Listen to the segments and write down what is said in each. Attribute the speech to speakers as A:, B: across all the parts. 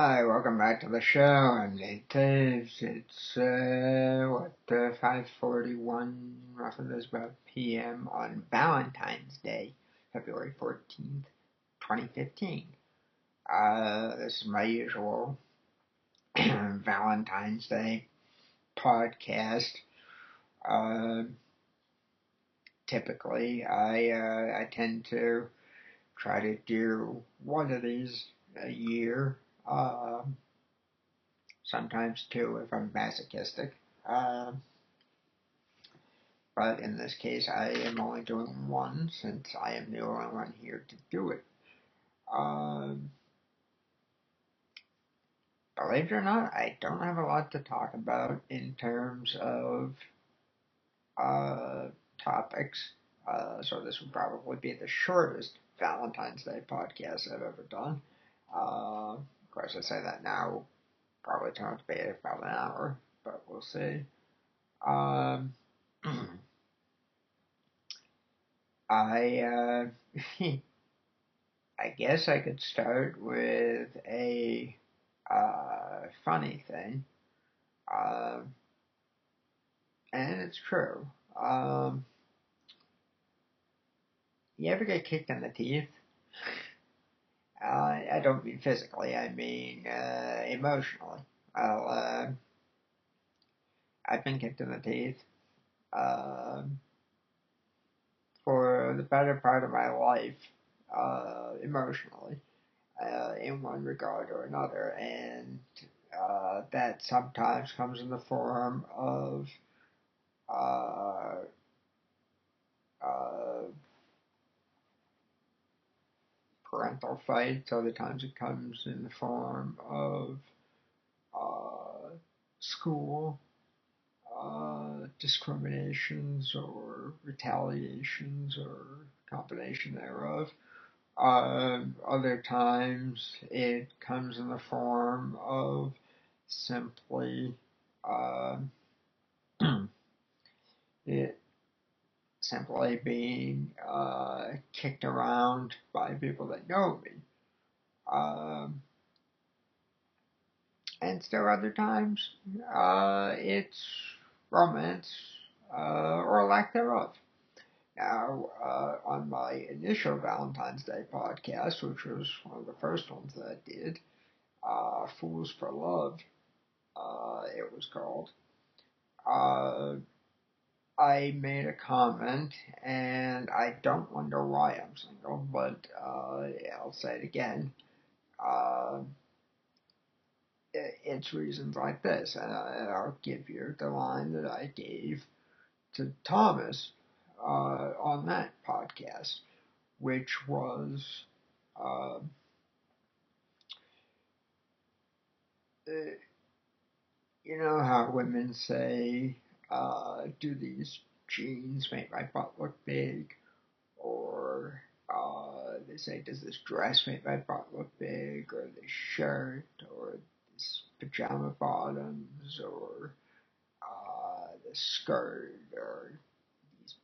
A: Hi, welcome back to the show. I'm Taves. It's 5:41, roughly this about p.m. on Valentine's Day, February 14th, 2015. This is my usual Valentine's Day podcast. Uh, Typically, I tend to try to do one of these a year. Uh, Sometimes two if I'm masochistic. Uh, but in this case, I am only doing one since I am the only one here to do it. Um, Believe it or not, I don't have a lot to talk about in terms of uh, topics. So this would probably be the shortest Valentine's Day podcast I've ever done. Of course, I say that now, probably turn out to be about an hour, but we'll see. Um, I I guess I could start with a funny thing, um, and it's true. Um, you ever get kicked in the teeth? I don't mean physically. I mean emotionally. Well, I've been kicked in the teeth um, for the better part of my life, emotionally. In one regard or another, and that sometimes comes in the form of uh, uh, parental fights. Other times it comes in the form of uh, school discriminations or retaliations or combination thereof. Other times it comes in the form of simply uh, it simply being kicked around by people that know me. Um, and still other times it's romance or lack thereof. Now, on my initial Valentine's Day podcast, which was one of the first ones that I did, Fools for Love, it was called. Uh, I made a comment, and I don't wonder why I'm single, but I'll say it again. Uh, it's reasons like this, and I'll give you the line that I gave to Thomas on that podcast, which was, uh, you know how women say, do these jeans make my butt look big? Or they say, does this dress make my butt look big? Or this shirt? Or this pajama bottoms? Or this skirt? Or these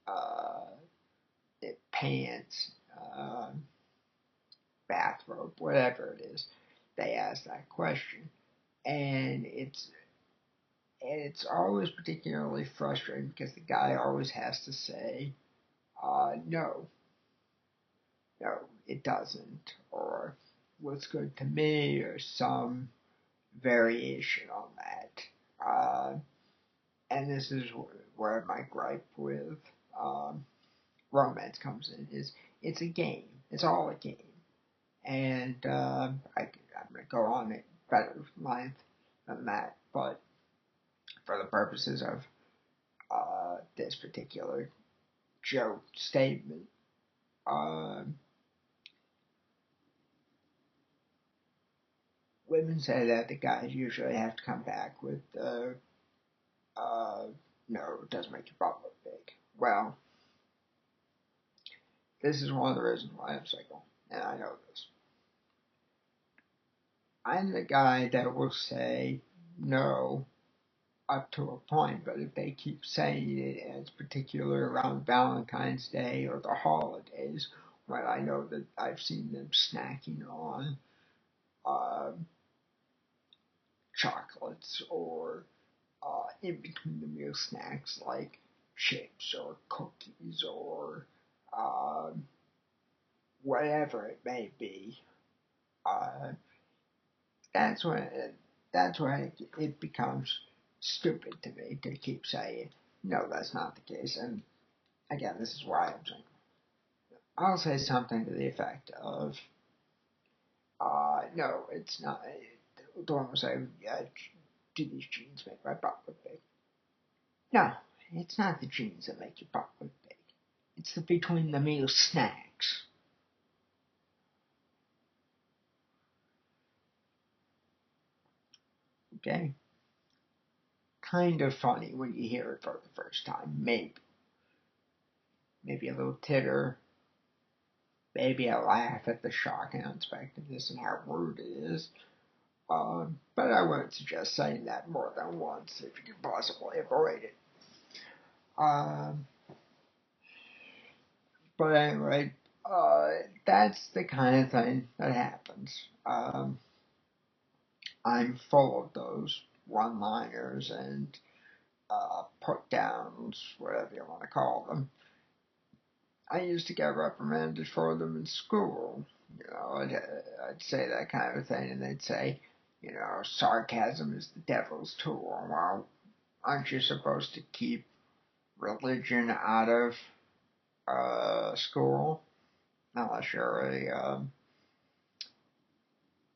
A: uh, pants? Bathrobe? Whatever it is. They ask that question. And it's always particularly frustrating because the guy always has to say, no, no, it doesn't, or looks good to me, or some variation on that. And this is where my gripe with um, romance comes in: is it's a game. It's all a game, and I'm going to go on it better length than that, but for the purposes of this particular joke statement. Um, Women say that the guys usually have to come back with, uh, no, it does make your butt look big. Well, this is one of the reasons why I'm single, and I know this. I'm the guy that will say no up to a point, but if they keep saying it, and it's particularly around Valentine's Day or the holidays, when I know that I've seen them snacking on um, chocolates or in between the meal snacks like chips or cookies or um, whatever it may be. Uh, that's when it becomes stupid to me to keep saying no, that's not the case. And again, this is why I'm saying I'll say something to the effect of, no, it's not. The one will say, do these jeans make my butt look big? No, it's not the jeans that make your butt look big. It's the between the meal snacks. Okay? Kind of funny when you hear it for the first time. Maybe. Maybe a little titter. Maybe a laugh at the shock and unexpectedness and how rude it is. But I wouldn't suggest saying that more than once if you can possibly avoid it. Um, but anyway, that's the kind of thing that happens. I'm full of those one-liners and put downs, whatever you want to call them. I used to get reprimanded for them in school. I'd say that kind of thing, and they'd say, sarcasm is the devil's tool. Well, aren't you supposed to keep religion out of school? Unless you're a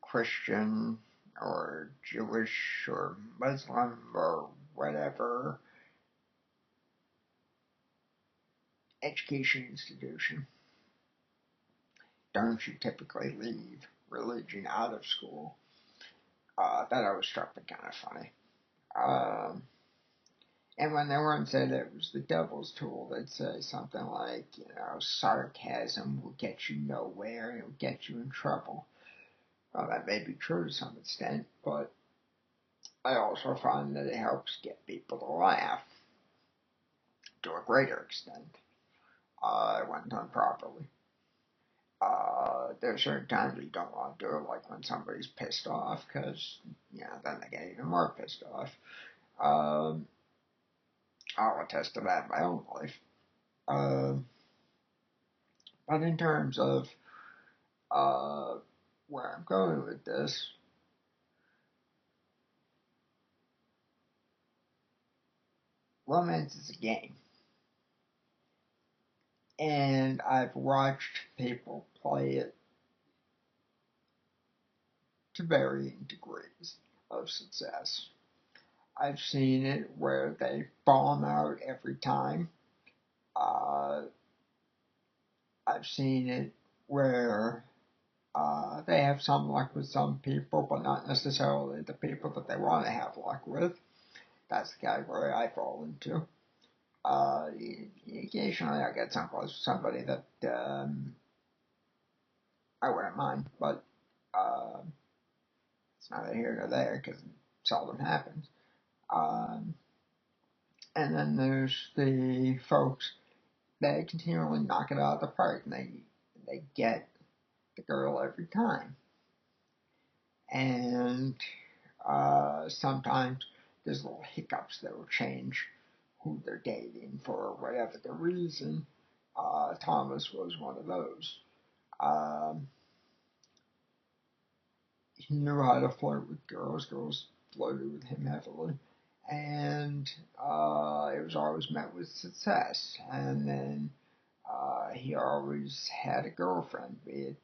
A: Christian or Jewish or Muslim or whatever education institution. Don't you typically leave religion out of school? That always struck me kind of funny. Um, and when they weren't saying that it was the devil's tool, they'd say something like, sarcasm will get you nowhere, it'll get you in trouble. Well, that may be true to some extent, but I also find that it helps get people to laugh to a greater extent when done properly. There are certain times you don't want to do it, like when somebody's pissed off, because, then they get even more pissed off. Um, I'll attest to that in my own life. Um, but in terms of uh, where I'm going with this, romance is a game. And I've watched people play it to varying degrees of success. I've seen it where they bomb out every time. Uh, I've seen it where they have some luck with some people, but not necessarily the people that they want to have luck with. That's the category I fall into. Occasionally I get someplace with somebody that I wouldn't mind, but uh, it's neither here nor there because it seldom happens. Um, and then there's the folks that continually knock it out of the park, and they get the girl every time. And sometimes there's little hiccups that will change who they're dating for whatever the reason. Thomas was one of those. Um, he knew how to flirt with girls. Girls flirted with him heavily. And it was always met with success. And then he always had a girlfriend, be it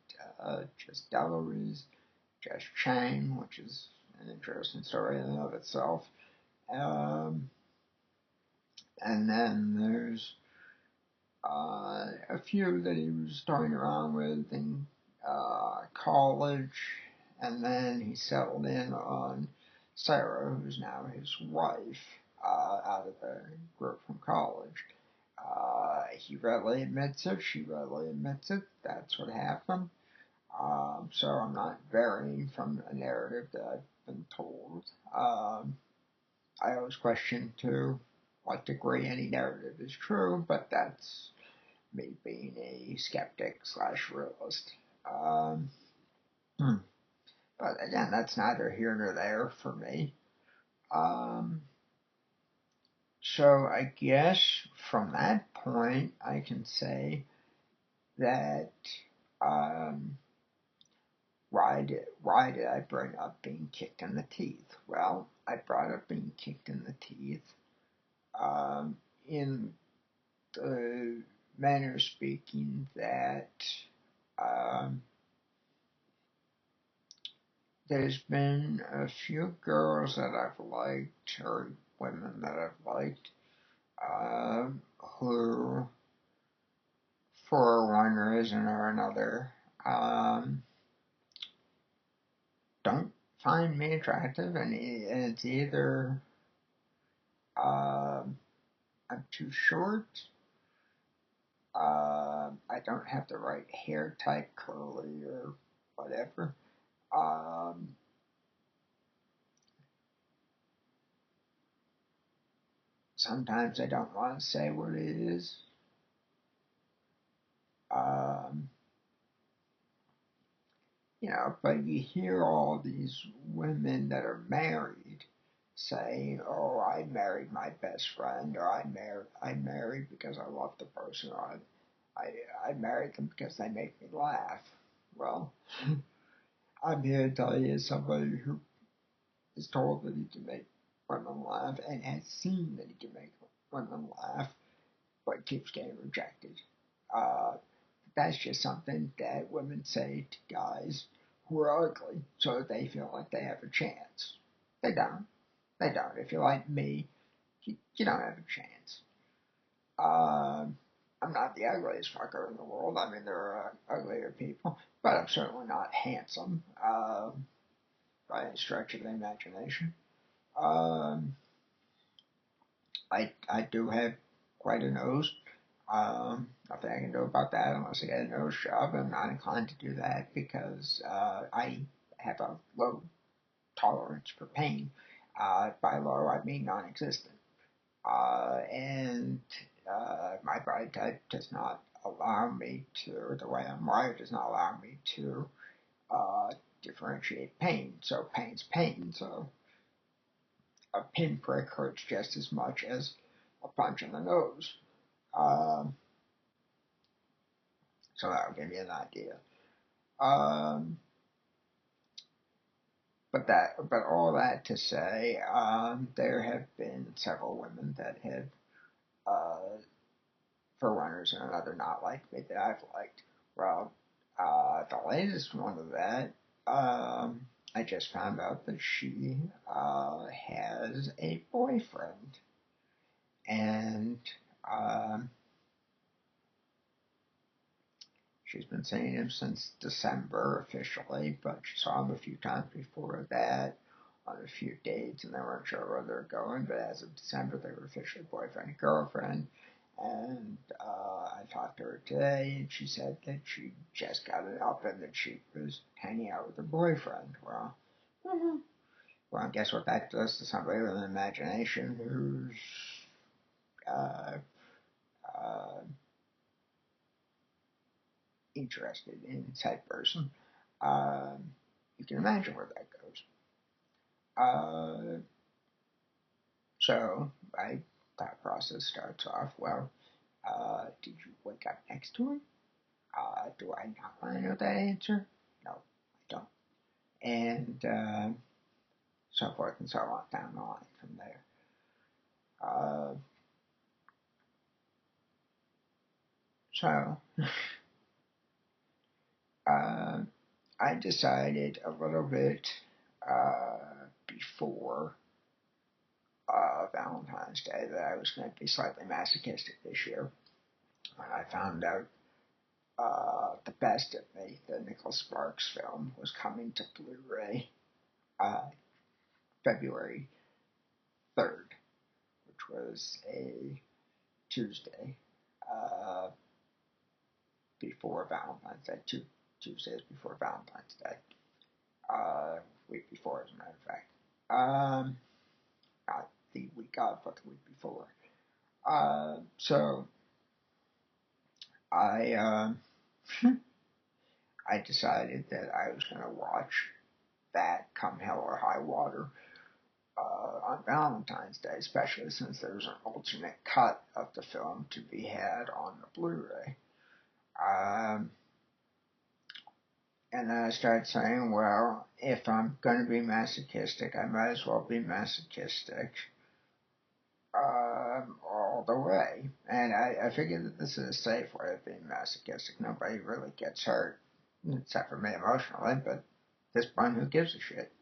A: just Deloise, Jess Chang, which is an interesting story in and of itself. Um, and then there's a few that he was toying around with in college, and then he settled in on Sarah, who's now his wife, out of the group from college. He readily admits it, she readily admits it, that's what happened. So I'm not varying from a narrative that I've been told. I always question to what degree any narrative is true, but that's me being a skeptic slash realist. Um, But again, that's neither here nor there for me. Um, so I guess from that point, I can say that um, why did I bring up being kicked in the teeth? Well, I brought up being kicked in the teeth um, in the manner of speaking that um, there's been a few girls that I've liked, or women that I've liked, who, for one reason or another, um, don't find me attractive, and it's either um, I'm too short, I don't have the right hair type, curly or whatever. Um, Sometimes I don't want to say what it is. Um, but you hear all these women that are married saying, "Oh, I married my best friend," or "I married because I love the person," or "I married them because they make me laugh." Well, I'm here to tell you, as somebody who is told that he can make women laugh and has seen that he can make women laugh, but keeps getting rejected. Uh, that's just something that women say to guys who are ugly so that they feel like they have a chance. They don't. They don't. If you're like me, you don't have a chance. Um, I'm not the ugliest fucker in the world. I mean, there are uglier people, but I'm certainly not handsome by any stretch of the imagination. Um, I do have quite a nose. Nothing I can do about that unless I get a nose job. I'm not inclined to do that because I have a low tolerance for pain. By low, I mean non-existent. And my body type does not allow me to, or the way I'm wired does not allow me to uh, differentiate pain. So pain's pain. So a pinprick hurts just as much as a punch in the nose. Um, so that'll give you an idea. Um, but all that to say, there have been several women that have, uh, for one reason or another, not liked me that I've liked. Well, the latest one of that, I just found out that she has a boyfriend, and um, she's been seeing him since December officially, but she saw him a few times before that on a few dates, and they weren't sure where they were going. But as of December, they were officially boyfriend and girlfriend. And I talked to her today, and she said that she just got it up and that she was hanging out with her boyfriend. Well, mm-hmm. Well, guess what that does to somebody with an imagination who's uh, uh, interested in said person. Um, you can imagine where that goes. Uh, so my thought process starts off, well, did you wake up next to him? Do I not want to know that answer? No, I don't. And so forth and so on down the line from there. Uh, so uh, I decided a little bit before Valentine's Day that I was going to be slightly masochistic this year. When I found out The Best of Me, the Nicholas Sparks film, was coming to Blu-ray uh, February 3rd, which was a Tuesday uh, before Valentine's Day, 2 Tuesdays before Valentine's Day, week before, as a matter of fact. Not the week of, but the week before. So I I decided that I was going to watch that come hell or high water on Valentine's Day, especially since there's an alternate cut of the film to be had on the Blu-ray. And then I started saying, well, if I'm going to be masochistic, I might as well be masochistic all the way. And I figured that this is a safe way of being masochistic. Nobody really gets hurt, except for me emotionally, but at this point, who gives a shit?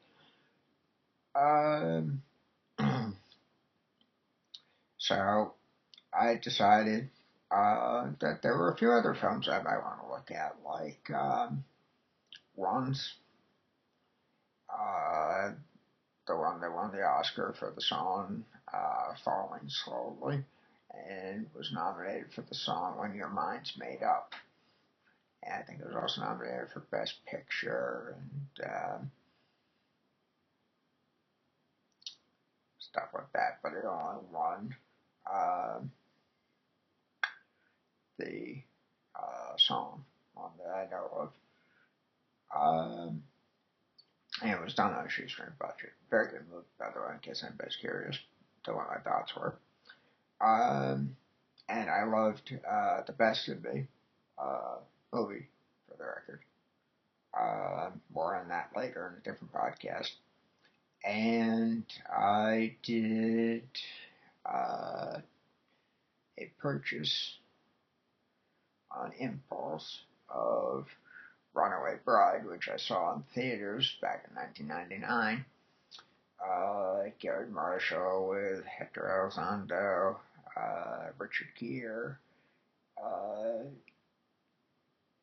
A: So I decided that there were a few other films I might want to look at, like one's the one that won the Oscar for the song Falling Slowly, and was nominated for the song When Your Mind's Made Up. And I think it was also nominated for Best Picture and stuff like that, but it only won the song one that I know of. And it was done on a shoestring budget. Very good movie, by the way, in case anybody's curious to what my thoughts were. And I loved The Best of Me movie, for the record. More on that later in a different podcast. And I did a purchase on impulse of Runaway Bride, which I saw in theaters back in 1999. Gary Marshall with Hector Elizondo, Richard Gere,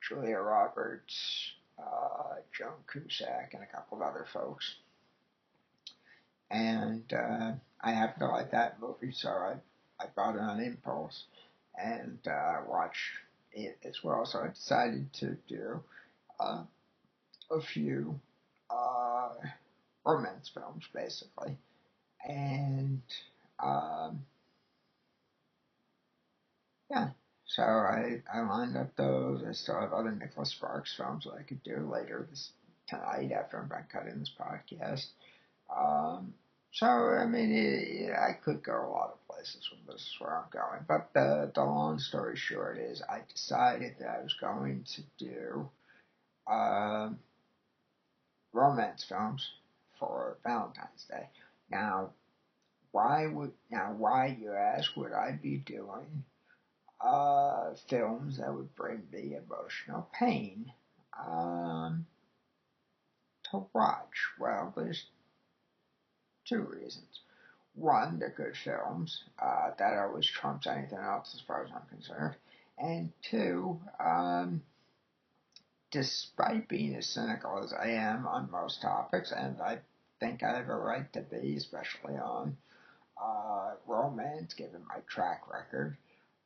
A: Julia Roberts, Joan Cusack, and a couple of other folks. And I happened to like that movie, so I bought it on impulse and watched it as well. So I decided to do a few romance films, basically. And yeah, so I lined up those. I still have other Nicholas Sparks films that I could do later tonight after I'm done cutting this podcast. So, I mean, I could go a lot of places with this, is where I'm going. But the long story short is I decided that I was going to do romance films for Valentine's Day. Now, why you ask, would I be doing films that would bring me emotional pain to watch? Well, there's two reasons. One, they're good films. That always trumps anything else as far as I'm concerned. And two, despite being as cynical as I am on most topics, and I think I have a right to be, especially on romance, given my track record,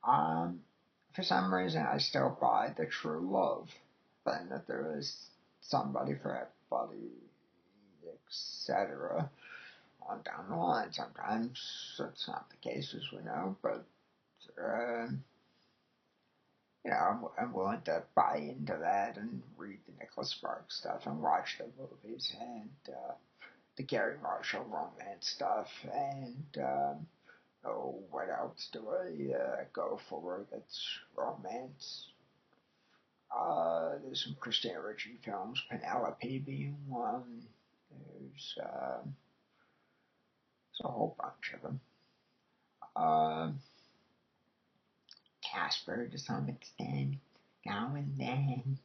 A: for some reason I still buy the true love thing, that there is somebody for everybody, etc. on down the line. Sometimes that's not the case, as we know, but I'm willing to buy into that and read the Nicholas Sparks stuff and watch the movies and the Gary Marshall romance stuff and what else do I go for that's romance? There's some Christina Ricci films, Penelope being one. There's a whole bunch of them. Casper to some extent, now and then,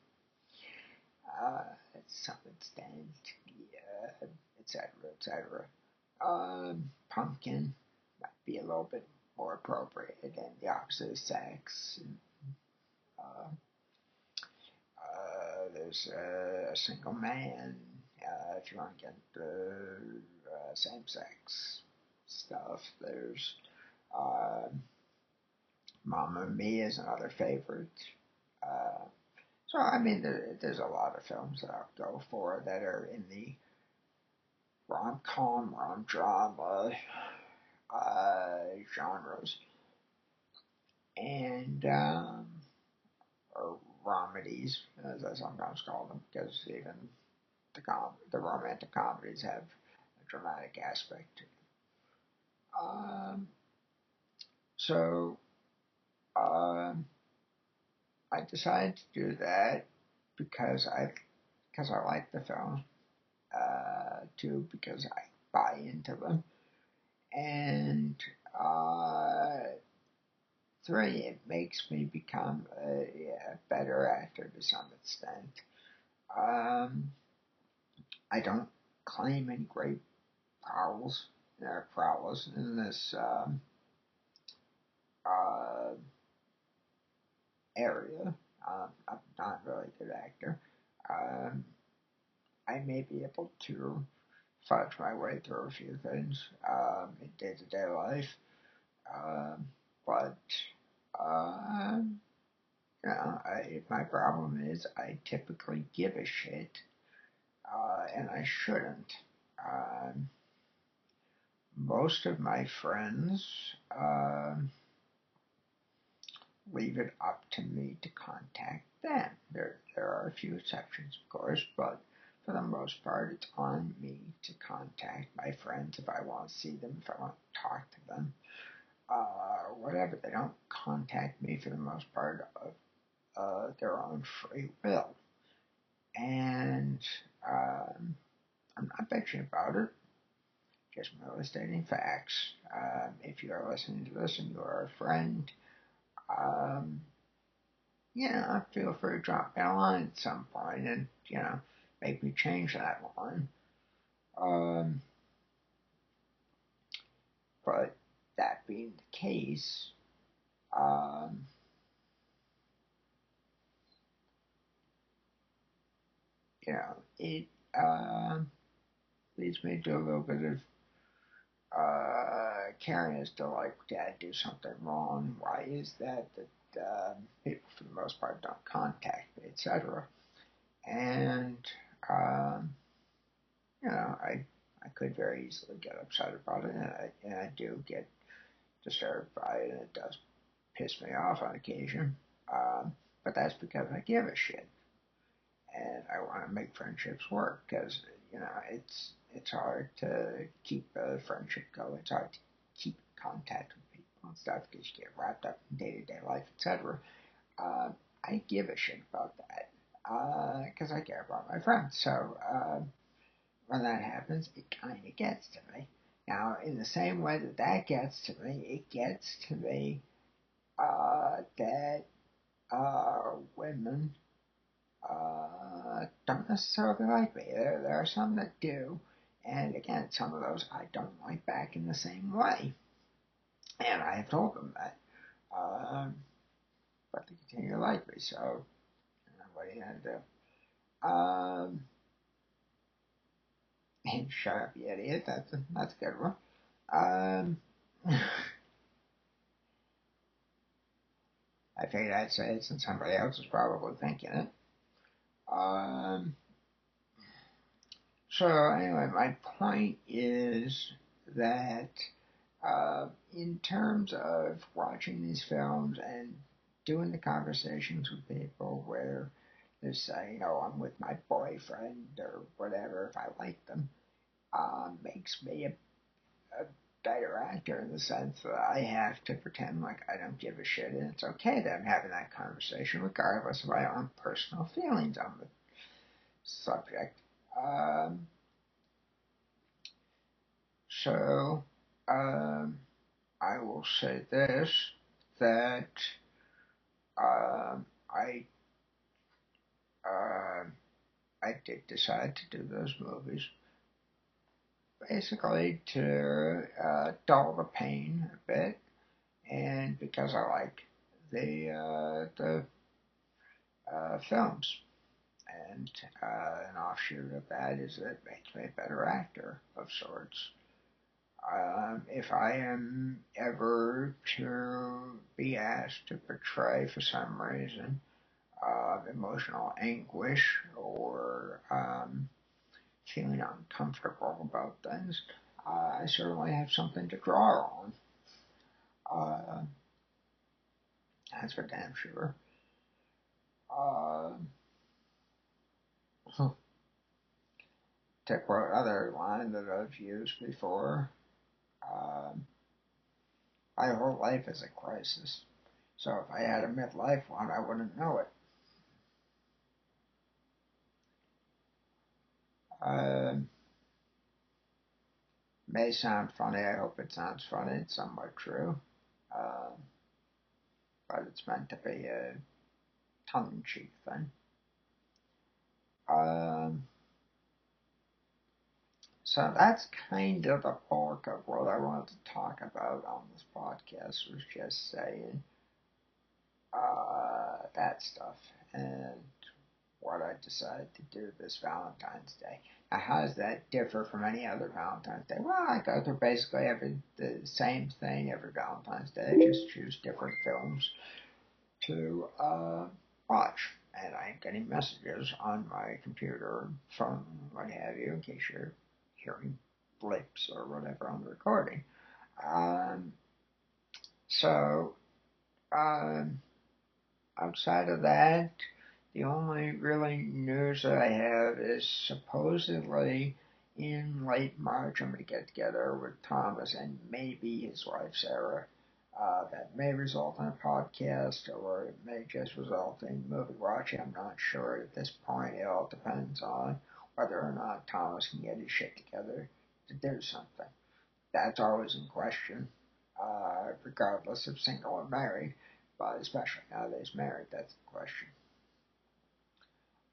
A: to some extent, yeah, etc., etc. Pumpkin might be a little bit more appropriate than the opposite of sex. Uh, there's a single man, if you want to get the same-sex stuff. There's Mamma Mia is another favorite. So, I mean, there's a lot of films that I'll go for that are in the rom-com, rom-drama genres. And, or romedies, as I sometimes call them, because even the romantic comedies have a dramatic aspect to them. So um, I decided to do that because I like the film, two, because I buy into them, and uh, three, it makes me become a better actor to some extent. Um, I don't claim any great prowess in this uh, area. I'm not really a good actor. Um, I may be able to fudge my way through a few things in day-to-day life, um, but um, my problem is I typically give a shit, and I shouldn't. Um, Most of my friends leave it up to me to contact them. There are a few exceptions, of course, but for the most part, it's on me to contact my friends if I want to see them, if I want to talk to them, whatever. They don't contact me for the most part of their own free will. And I'm not bitching about it, just merely stating facts. If you are listening to this and you are a friend, um, feel free to drop me a line at some point and, make me change that line. Um, but that being the case, um, it leads me to a little bit of caring as to, like, did I do something wrong? Why is that people for the most part don't contact me, etc. And um, I could very easily get upset about it, and I do get disturbed by it, and it does piss me off on occasion. But that's because I give a shit, and I want to make friendships work, because it's hard to keep a friendship going. It's hard to keep contact with people and stuff because you get wrapped up in day-to-day life, etc. I give a shit about that because I care about my friends. So when that happens, it kind of gets to me. Now, in the same way that gets to me, it gets to me that women don't necessarily like me. There are some that do, and again, some of those I don't like back in the same way, and I have told them that. Um, but they continue to like me, so what are you gonna do? And shut up, you idiot. That's a good one. Um, I figured I'd say it since somebody else is probably thinking it. Um, so anyway, my point is that in terms of watching these films and doing the conversations with people where they say, I'm with my boyfriend or whatever, if I like them, makes me a better actor in the sense that I have to pretend like I don't give a shit, and it's okay that I'm having that conversation regardless of my own personal feelings on the subject. Um, so, um, I will say this, that I um, I did decide to do those movies basically to dull the pain a bit, and because I like the films. And an offshoot of that is that it makes me a better actor of sorts. If I am ever to be asked to portray, for some reason, emotional anguish or feeling uncomfortable about things, I certainly have something to draw on. Uh, that's for damn sure. Uh, to quote another line that I've used before, um, my whole life is a crisis. So if I had a midlife one, I wouldn't know it. Um, may sound funny. I hope it sounds funny. It's somewhat true. Um, but it's meant to be a tongue-in-cheek thing. Um, so that's kind of the bulk of what I wanted to talk about on this podcast, was just saying that stuff and what I decided to do this Valentine's Day. Now, how does that differ from any other Valentine's Day? Well, I go through basically the same thing every Valentine's Day. I just choose different films to watch. And I ain't getting messages on my computer, phone, what have you, in case you're hearing blips or whatever on the recording. Um, so, um, outside of that, the only really news that I have is supposedly in late March I'm going to get together with Thomas and maybe his wife Sarah. That may result in a podcast or it may just result in movie watching. I'm not sure at this point. It all depends on whether or not Thomas can get his shit together to do something. That's always in question, regardless of single or married, but especially now that he's married, that's the question.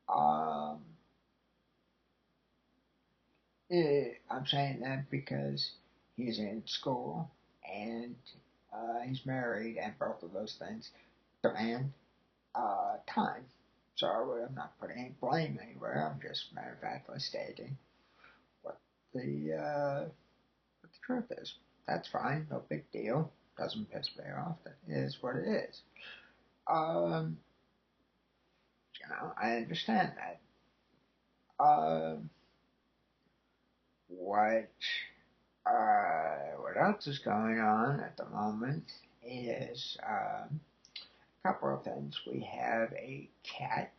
A: Um, I'm saying that because he's in school and he's married, and both of those things demand time. So I'm not putting any blame anywhere. I'm just matter of factly stating what what the truth is. That's fine. No big deal. Doesn't piss me off. That is what it is. Um, I understand that. Um, what what else is going on at the moment is a couple of things. We have a cat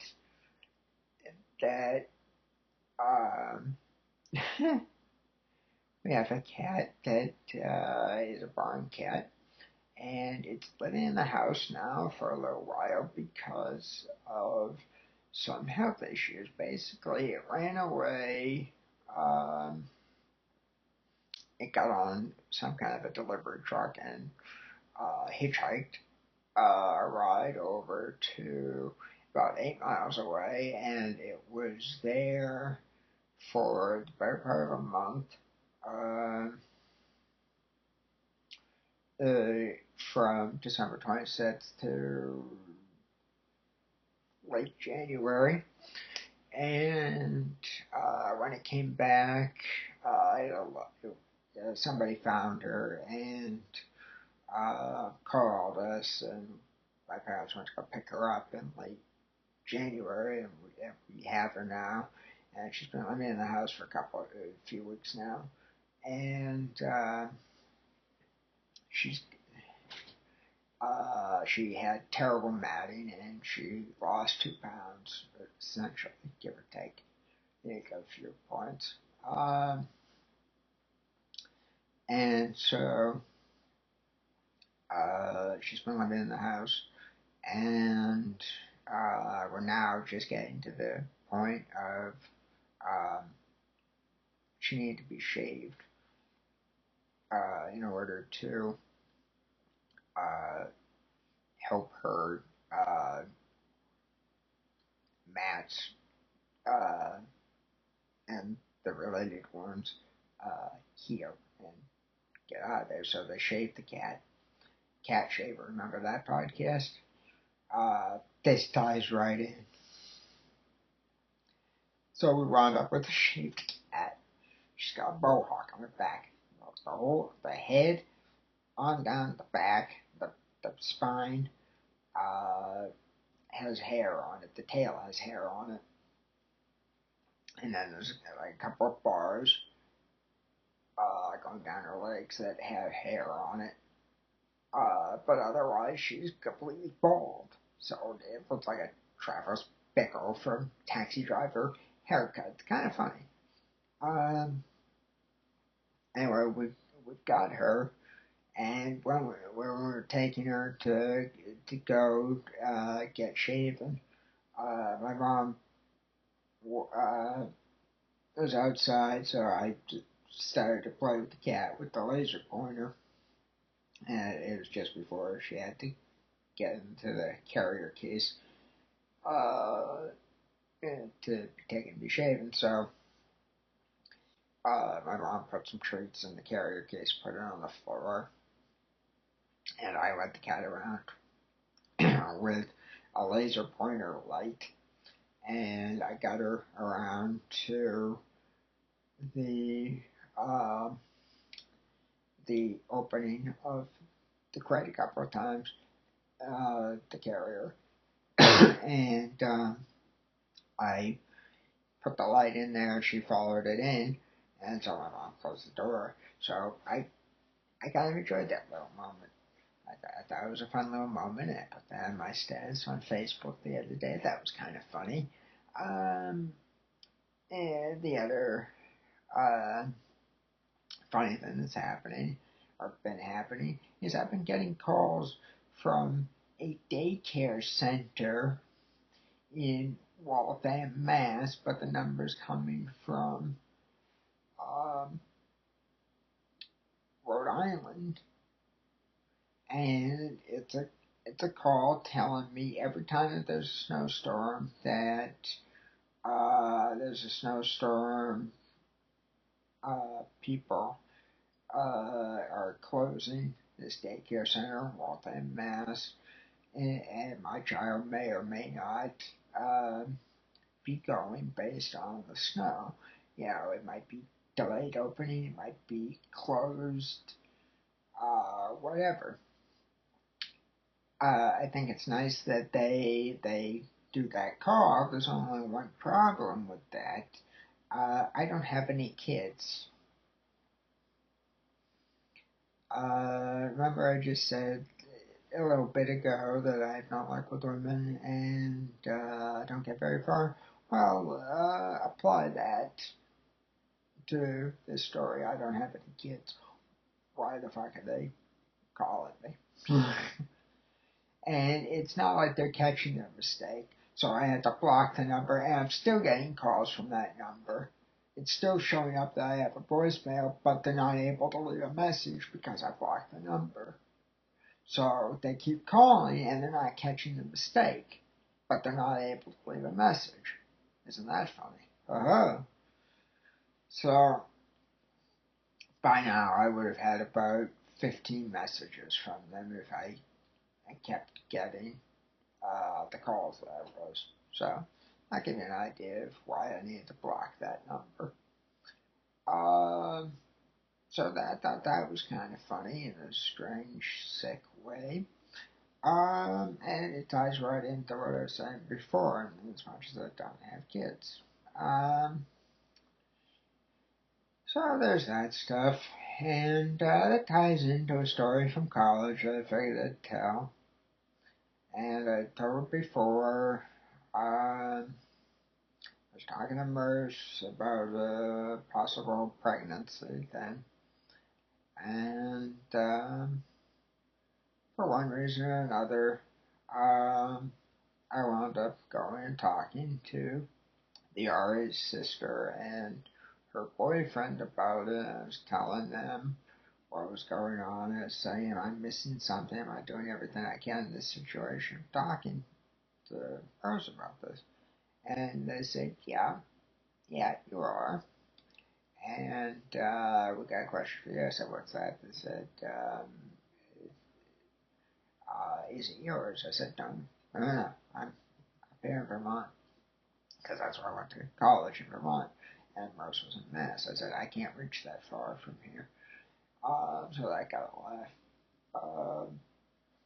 A: that um, we have a cat that is a barn cat, and it's living in the house now for a little while because of some health issues. Basically, it ran away. Um, it got on some kind of a delivery truck and hitchhiked a ride over to about 8 miles away, and it was there for the better part of a month. Uh, from December 26th to late January. And when it came back, somebody found her and called us, and my parents went to go pick her up in late January, and we have her now. And she's been living in the house for a few weeks now, and she had terrible matting, and she lost 2 pounds, essentially, give or take. Take a few points. And so she's been living in the house, and we're now just getting to the point of um, she needed to be shaved in order to uh, help her mats uh, and the related ones heal and get out of there. So they shaved the cat shaver. Remember that podcast? This ties right in. So we wound up with a shaved cat. She's got a mohawk on her back. The head on down the back, the spine has hair on it. The tail has hair on it. And then there's like a couple of bars going down her legs that have hair on it. But otherwise, she's completely bald. So it looks like a Travis Bickle from Taxi Driver haircut. It's kind of funny. Um, anyway, we've got her, and when we were taking her to go get shaven, my mom was outside, so I started to play with the cat with the laser pointer, and it was just before she had to get into the carrier case uh, to be taken to be shaven. So my mom put some treats in the carrier case, put it on the floor, and I led the cat around with a laser pointer light, and I got her around to the um, the opening of the crate a couple of times, the carrier, and I put the light in there. She followed it in, and so my mom closed the door. So I kind of enjoyed that little moment. I thought it was a fun little moment. I put that on my status on Facebook the other day. That was kind of funny. Um, and the other uh, funny thing that's happening or been happening is I've been getting calls from a daycare center in Waltham, Mass, but the number's coming from um, Rhode Island, and it's a call telling me every time that there's a snowstorm that there's a snowstorm, people are closing this daycare center in Waltham, Mass, and my child may or may not be going based on the snow. You know, it might be delayed opening, it might be closed, whatever. I think it's nice that they do that call. There's only one problem with that. I don't have any kids. Remember I just said a little bit ago that I have no luck with women and don't get very far? Well, apply that to this story. I don't have any kids. Why the fuck are they calling me? And it's not like they're catching a mistake. So I had to block the number, and I'm still getting calls from that number. It's still showing up that I have a voicemail, but they're not able to leave a message because I blocked the number. So they keep calling, and they're not catching the mistake, but they're not able to leave a message. Isn't that funny? Uh-huh. So by now I would have had about 15 messages from them if I kept getting the calls that I was. So that gives you an idea of why I needed to block that number. Um, so that I thought that was kind of funny in a strange, sick way. And it ties right into what I was saying before, and as much as I don't have kids. Um, so there's that stuff, and that ties into a story from college that I figured I'd tell. And I told before, I was talking to Merce about a possible pregnancy then, and for one reason or another, I wound up going and talking to the RA's sister and her boyfriend about it. I was telling them what was going on. I was saying, I'm missing something. I'm not doing everything I can in this situation. Talking to Merce about this. And they said, yeah, you are. And we got a question for you. I said, what's that? They said, is it yours? I said, no. I'm up here in Vermont because that's where I went to college in Vermont. And Merce was in Mass. I said, I can't reach that far from here. So that got a laugh.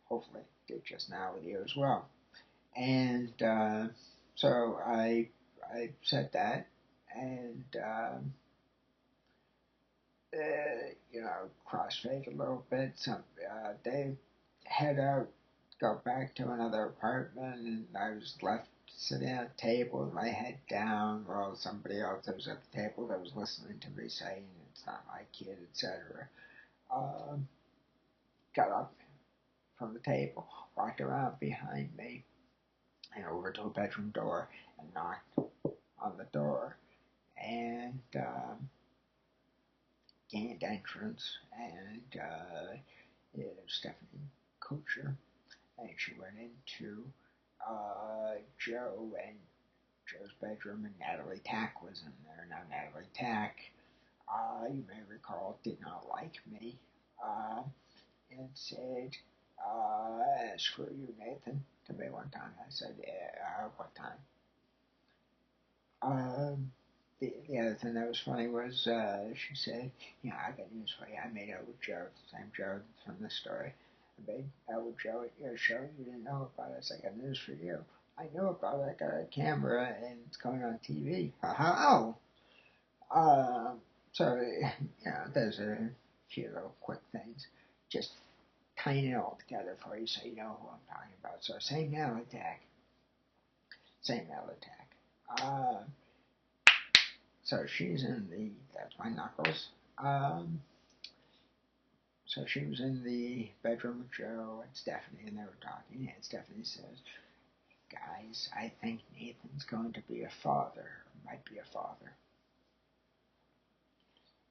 A: Hopefully did just now with you as well. And so I said that, and crossfade a little bit. They head out, go back to another apartment, and I was left sitting at a table with my head down while somebody else that was at the table that was listening to me saying it's not my kid, etc. Got up from the table, walked around behind me, and over to a bedroom door and knocked on the door and gained entrance. And it was Stephanie Kocher, and she went into Joe and Joe's bedroom, and Natalie Tack was in there. Now, Natalie Tack, you may recall, did not like me and said, screw you, Nathan, to me one time. I said, yeah, what time? The other thing that was funny was she said, I got news for you. I made out with Joe, the same Joe from this story. I made out with Joe at your show. You didn't know about it. I got news for you. I know about it. I got a camera and it's going on TV. Oh. So, there's a few little quick things. Just tying it all together for you so you know who I'm talking about. So, same nail attack. So she's that's my knuckles. So she was in the bedroom with Joe and Stephanie, and they were talking, and Stephanie says, guys, I think Nathan's going to be a father, or might be a father.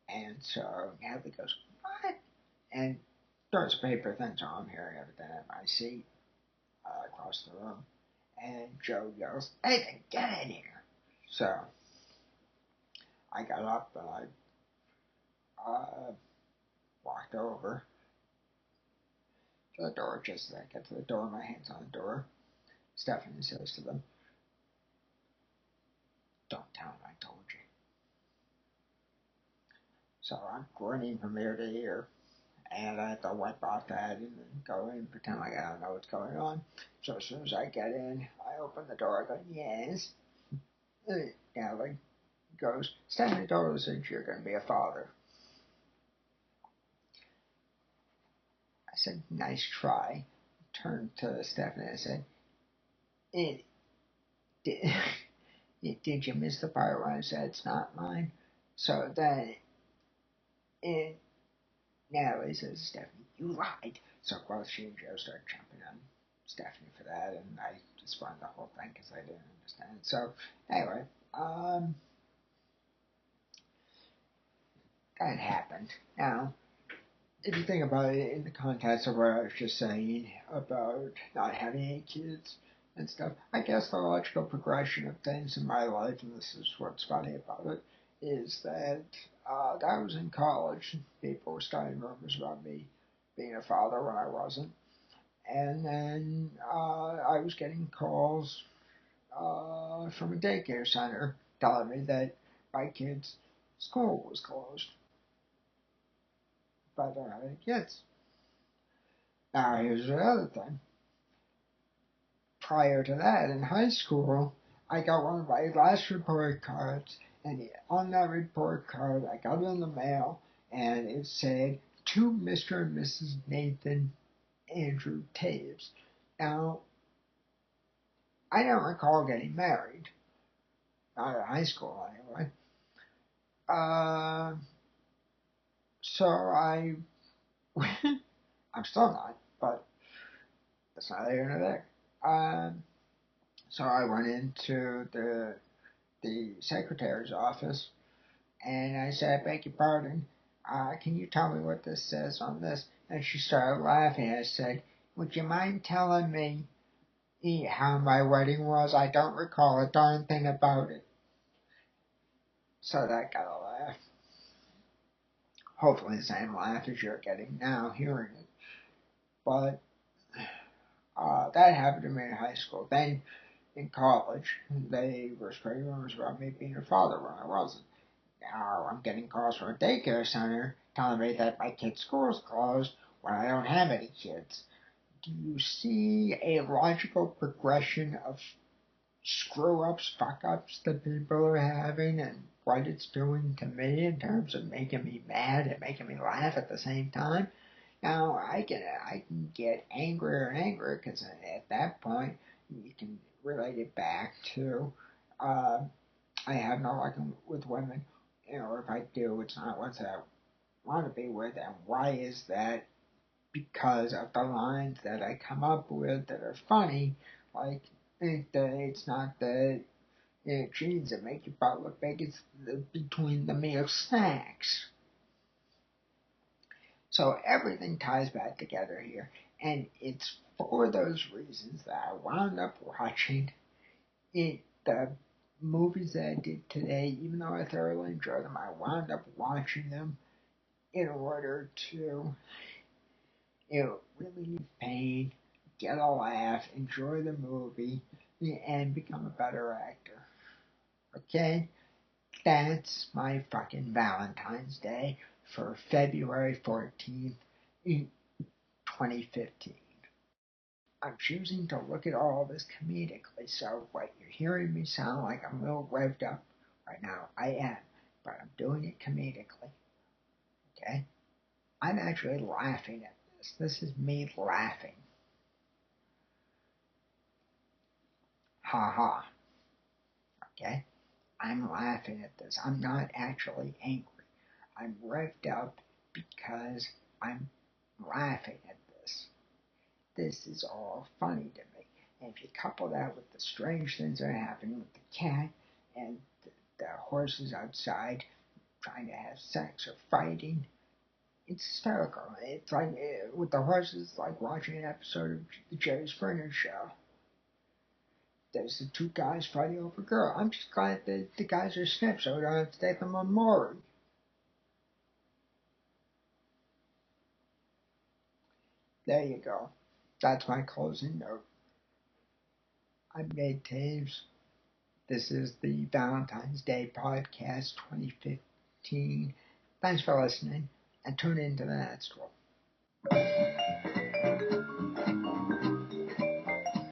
A: And so Natalie goes, what? And throws a paper thing, so I'm hearing everything at my seat across the room. And Joe yells, Nathan, get in here. So I got up and I walked over to the door. Just as I get to the door, my hand's on the door. Stephanie says to them, don't tell him I told you. So I'm grinning from ear to ear, and I have to wipe off that and then go in and pretend like I don't know what's going on. So as soon as I get in, I open the door. I go, yes. Natalie goes, Stephanie told us that you're going to be a father. I said, nice try. Turned to Stephanie and I said, did you miss the part where I said it's not mine? So then Natalie says, Stephanie, you lied. So both she and Joe start jumping on Stephanie for that, and I just spun the whole thing because I didn't understand. So anyway, that happened. Now, if you think about it in the context of what I was just saying about not having any kids and stuff, I guess the logical progression of things in my life, and this is what's funny about it, is that I was in college. People were starting rumors about me being a father when I wasn't. And then I was getting calls from a daycare center telling me that my kid's school was closed. But I don't have any kids. Now, here's the other thing. Prior to that, in high school, I got one of my last report cards, and on that report card, I got it in the mail, and it said, to Mr. and Mrs. Nathan Andrew Taves. Now, I don't recall getting married. Not in high school, anyway. So I'm still not, but that's not here nor there. So I went into the secretary's office, and I said, I beg your pardon, can you tell me what this says on this? And she started laughing. I said, would you mind telling me how my wedding was? I don't recall a darn thing about it. So that got a laugh. Hopefully the same laugh as you're getting now hearing it. But that happened to me in high school. Then in college, they were spreading rumors about me being a father when I wasn't. Now I'm getting calls from a daycare center telling me that my kid's school is closed when I don't have any kids. Do you see a logical progression of screw-ups, fuck-ups that people are having and what it's doing to me in terms of making me mad and making me laugh at the same time? Now, I can get angrier and angrier because at that point, related back to uh, I have no luck with women, or if I do, it's not ones that I want to be with. And why is that? Because of the lines that I come up with that are funny, like it's not the jeans that make your butt look big, it's between the meal snacks. So everything ties back together here, and it's for those reasons that I wound up watching the movies that I did today. Even though I thoroughly enjoyed them, I wound up watching them in order to relieve pain, get a laugh, enjoy the movie, and become a better actor. Okay? That's my fucking Valentine's Day for February 14th in 2015. I'm choosing to look at all of this comedically, so what you're hearing me sound like I'm a little revved up right now, I am, but I'm doing it comedically. Okay? I'm actually laughing at this. This is me laughing. Ha ha. Okay? I'm laughing at this. I'm not actually angry. I'm revved up because I'm laughing at this. This is all funny to me. And if you couple that with the strange things that are happening with the cat and the horses outside trying to have sex or fighting, it's hysterical. It's like with the horses, like watching an episode of the Jerry Springer show. There's the two guys fighting over a girl. I'm just glad that the guys are snipped so we don't have to take them on Maury. There you go. That's my closing note. I'm Nate Taves. This is the Valentine's Day Podcast 2015. Thanks for listening, and tune in to the next one.